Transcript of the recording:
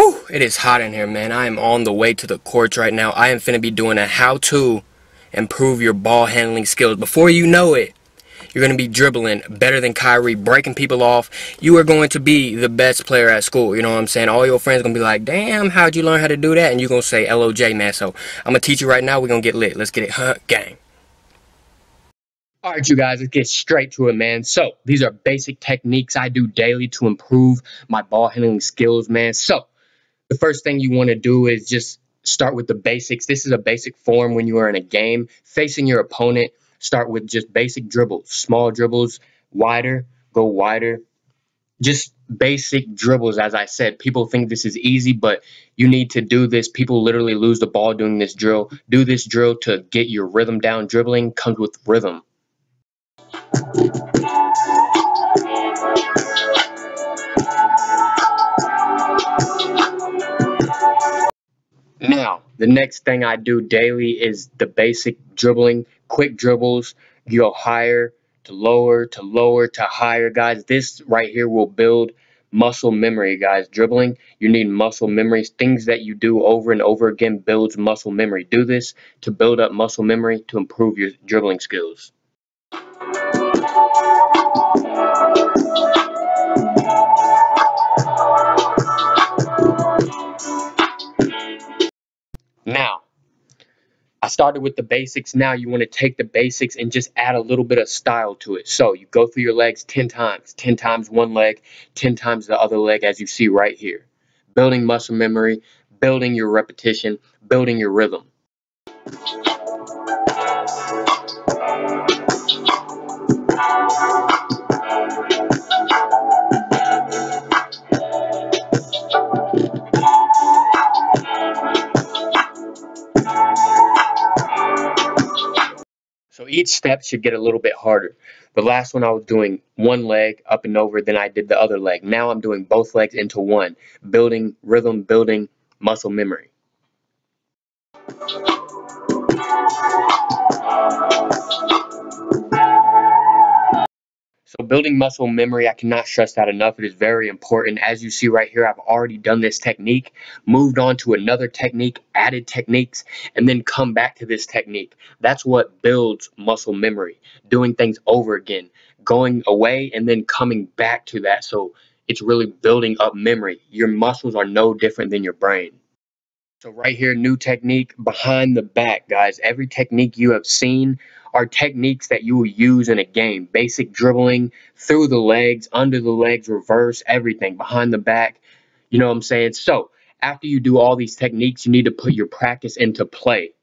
Whew, it is hot in here, man. I am on the way to the courts right now. I am finna be doing a how to improve your ball handling skills. Before you know it, you're going to be dribbling better than Kyrie, breaking people off. You are going to be the best player at school. You know what I'm saying? All your friends are going to be like, damn, how'd you learn how to do that? And you're going to say, LOJ, man. So I'm going to teach you right now. We're going to get lit. Let's get it, gang. All right, you guys, let's get straight to it, man. So these are basic techniques I do daily to improve my ball handling skills, man. So the first thing you want to do is just start with the basics. This is a basic form when you are in a game. Facing your opponent, start with just basic dribbles, small dribbles, wider, go wider. Just basic dribbles, as I said. People think this is easy, but you need to do this. People literally lose the ball doing this drill. Do this drill to get your rhythm down. Dribbling comes with rhythm. Now, the next thing I do daily is the basic dribbling, quick dribbles. You go higher to lower to lower to higher, guys. This right here will build muscle memory, guys. Dribbling, you need muscle memory. Things that you do over and over again builds muscle memory. Do this to build up muscle memory to improve your dribbling skills. Now, I started with the basics. Now you want to take the basics and just add a little bit of style to it. So you go through your legs 10 times one leg, 10 times the other leg, as you see right here. Building muscle memory, building your repetition, building your rhythm. So each step should get a little bit harder. The last one I was doing one leg up and over, then I did the other leg. Now I'm doing both legs into one, building rhythm, building muscle memory. So building muscle memory, I cannot stress that enough. It is very important. As you see right here, I've already done this technique, moved on to another technique, added techniques, and then come back to this technique. That's what builds muscle memory, doing things over again, going away and then coming back to that. So it's really building up memory. Your muscles are no different than your brain. So right here, new technique, behind the back, guys. Every technique you have seen are techniques that you will use in a game. Basic dribbling, through the legs, under the legs, reverse, everything, behind the back. You know what I'm saying? So after you do all these techniques, you need to put your practice into play.